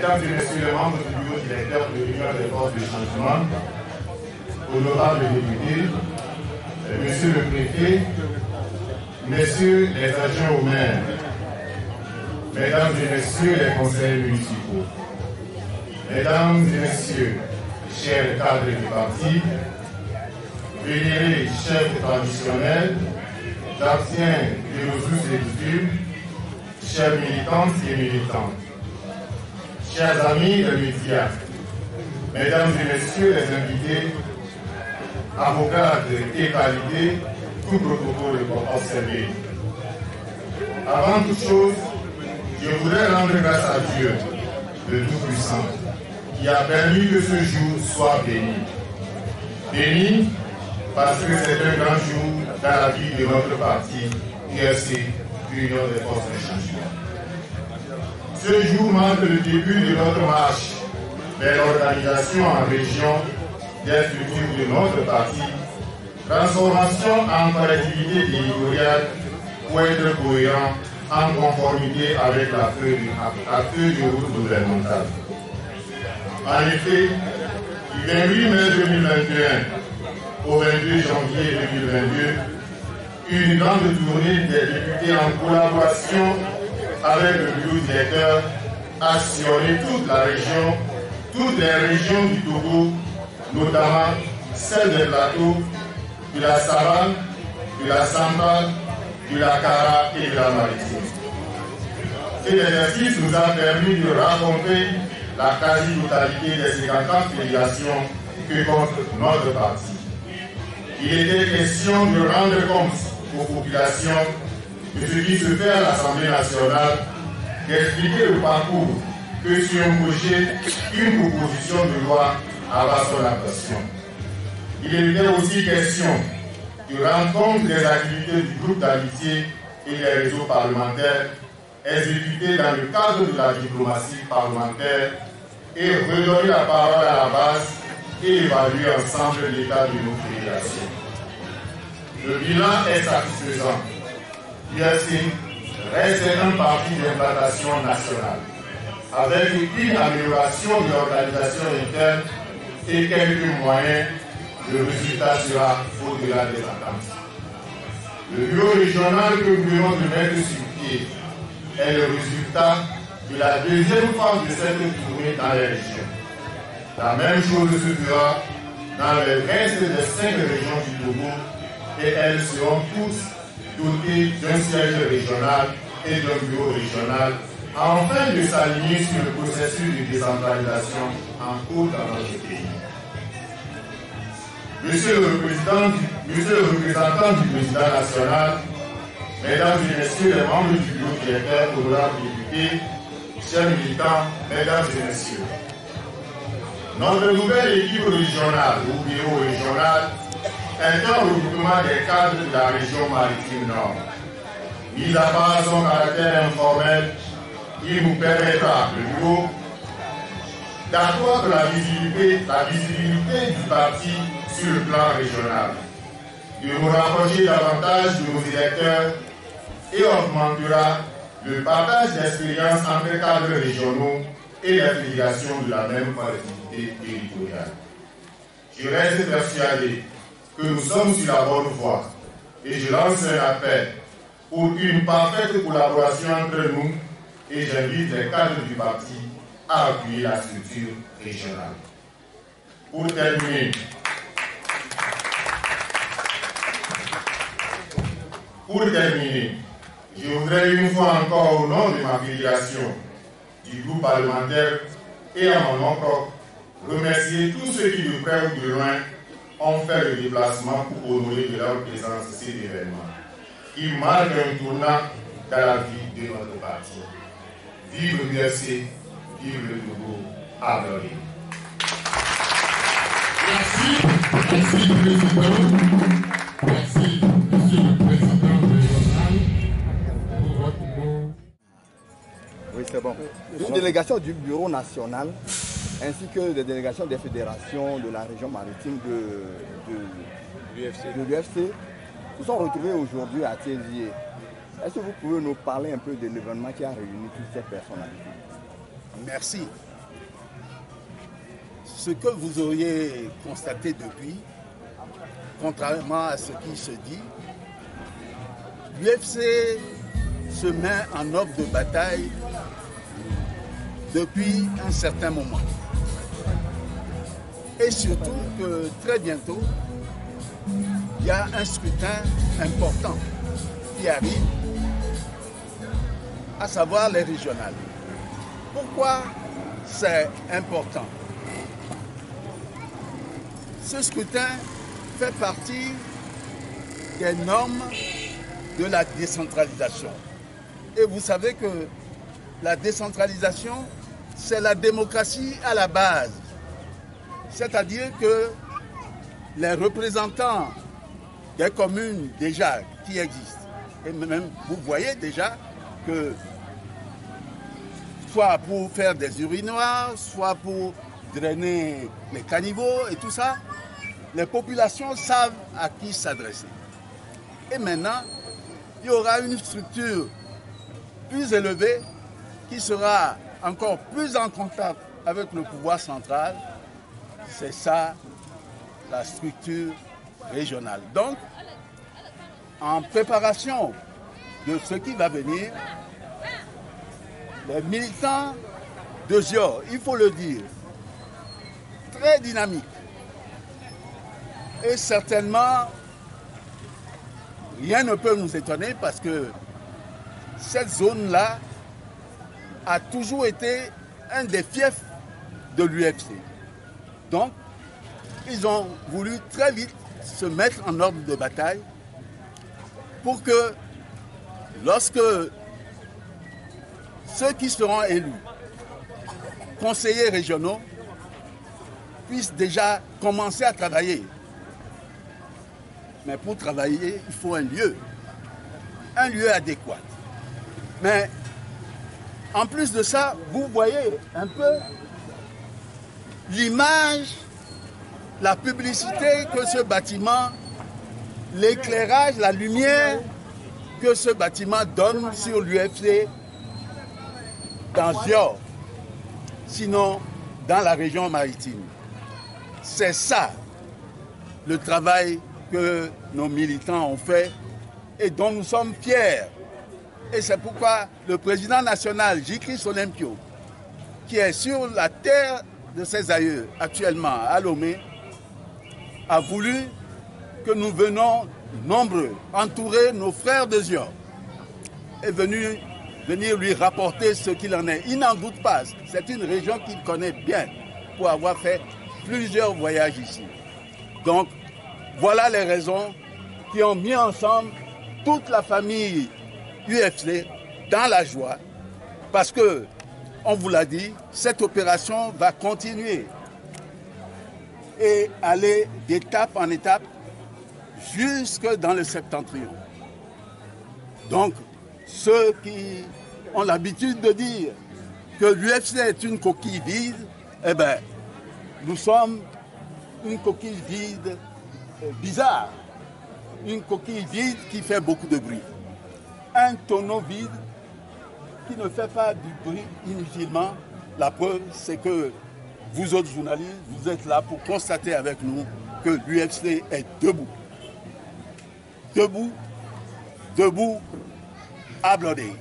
Mesdames et Messieurs les membres du bureau directeur de l'Union des forces de changement, honorables députés, Monsieur le préfet, Messieurs les agents au maire, Mesdames et Messieurs les conseillers municipaux, Mesdames et Messieurs, chers cadres du parti, vénérés chefs traditionnels, gardiens des ressources et coutumes, chers militantes et militants, chers amis des médias, Mesdames et Messieurs les invités, avocats et qualité, tout protocole observé. Avant toute chose, je voudrais rendre grâce à Dieu, le Tout-Puissant, qui a permis que ce jour soit béni. Béni parce que c'est un grand jour dans la vie de notre parti, UFC, Union des forces de changement. Ce jour marque le début de notre marche vers l'organisation en région des structures de notre parti, transformation en collectivité territoriale pour être cohérent en conformité avec la feuille de route gouvernementale. En effet, du 28 mai 2021 au 22 janvier 2022, une grande tournée des députés en collaboration avec le bureau directeur a sillonné toute la région, toutes les régions du Togo, notamment celles des plateaux, de la savane, de la centrale, de la Kara et de la maritime. Cet exercice nous a permis de rencontrer la quasi-totalité des 50 fédérations que compte notre parti. Il était question de rendre compte aux populations de ce qui se fait à l'Assemblée nationale, d'expliquer le parcours que sur un projet, une proposition de loi a son attention. Il était aussi question de rendre compte des activités du groupe d'amitié et des réseaux parlementaires exécutés dans le cadre de la diplomatie parlementaire et redonner la parole à la base et évaluer ensemble l'état de nos fédérations. Le bilan est satisfaisant. L'UFC reste un parti d'implantation nationale, avec une amélioration de l'organisation interne et quelques moyens, le résultat sera au-delà des attentes. Le bureau régional que nous venons de mettre sur pied est le résultat de la deuxième phase de cette tournée dans les régions. La même chose se fera dans le reste des 5 régions du Togo et elles seront tous dotées d'un siège régional et d'un bureau régional afin de s'aligner sur le processus de décentralisation en cours dans notre pays. Monsieur le représentant du président national, Mesdames et Messieurs les membres du bureau directeur, honorables députés, chers militants, Mesdames et Messieurs, notre nouvelle équipe régionale ou bureau régional est un regroupement des cadres de la région maritime Nord. Mis à part son caractère informel, il nous permettra, le bureau, d'accroître la visibilité du parti sur le plan régional, de nous rapprocher davantage de nos électeurs et augmentera le partage d'expériences entre cadres régionaux et les fédérations de la même collectivité territoriale. Je reste persuadé que nous sommes sur la bonne voie et je lance un appel pour une parfaite collaboration entre nous et j'invite les cadres du parti à appuyer la structure régionale. Pour terminer, je voudrais une fois encore au nom de ma fédération, du groupe parlementaire et à mon nom propre, remercier tous ceux qui de près ou de loin ont fait le déplacement pour honorer de leur présence cet événement, qui marque un tournant dans la vie de notre parti. Vive l'UFC, vive le Togo, à gloire. Merci, merci Président, merci Monsieur le Président régional pour votre mot. Oui, c'est bon. Une délégation du bureau national ainsi que des délégations des fédérations de la région maritime de l'UFC se sont retrouvés aujourd'hui à Thiésié. Est-ce que vous pouvez nous parler un peu de l'événement qui a réuni toutes ces personnalités? Merci. ce que vous auriez constaté depuis, contrairement à ce qui se dit, l'UFC se met en ordre de bataille depuis un certain moment. Et surtout que très bientôt, il y a un scrutin important qui arrive, à savoir les régionales. Pourquoi c'est important? Ce scrutin fait partie des normes de la décentralisation. Et vous savez que la décentralisation, c'est la démocratie à la base. C'est-à-dire que les représentants des communes déjà qui existent, et même vous voyez déjà que soit pour faire des urinoirs, soit pour drainer les caniveaux et tout ça, les populations savent à qui s'adresser. Et maintenant, il y aura une structure plus élevée qui sera encore plus en contact avec le pouvoir central. C'est ça, la structure régionale. Donc, en préparation de ce qui va venir, les militants de Zior, il faut le dire, très dynamiques. Et certainement, rien ne peut nous étonner parce que cette zone-là a toujours été un des fiefs de l'UFC. Donc, ils ont voulu très vite se mettre en ordre de bataille pour que lorsque ceux qui seront élus, conseillers régionaux, puissent déjà commencer à travailler. Mais pour travailler, il faut un lieu adéquat. Mais en plus de ça, vous voyez un peu l'image, la publicité que ce bâtiment, l'éclairage, la lumière que ce bâtiment donne sur l'UFC dans Zior, sinon dans la région maritime. C'est ça le travail que nos militants ont fait et dont nous sommes fiers. Et c'est pourquoi le président national, J-Christ Olympio, qui est sur la terre de ses aïeux actuellement à Lomé, a voulu que nous venions nombreux entourer nos frères de Zior et venir lui rapporter ce qu'il en est. Il n'en doute pas, c'est une région qu'il connaît bien pour avoir fait plusieurs voyages ici. Donc, voilà les raisons qui ont mis ensemble toute la famille UFC dans la joie, parce que, on vous l'a dit, cette opération va continuer et aller d'étape en étape jusque dans le septentrion. Donc, ceux qui ont l'habitude de dire que l'UFC est une coquille vide, eh bien, nous sommes une coquille vide bizarre, une coquille vide qui fait beaucoup de bruit. Un tonneau vide qui ne fait pas du bruit inutilement. La preuve, c'est que vous autres journalistes, vous êtes là pour constater avec nous que l'UFC est debout. Debout, à Blodé.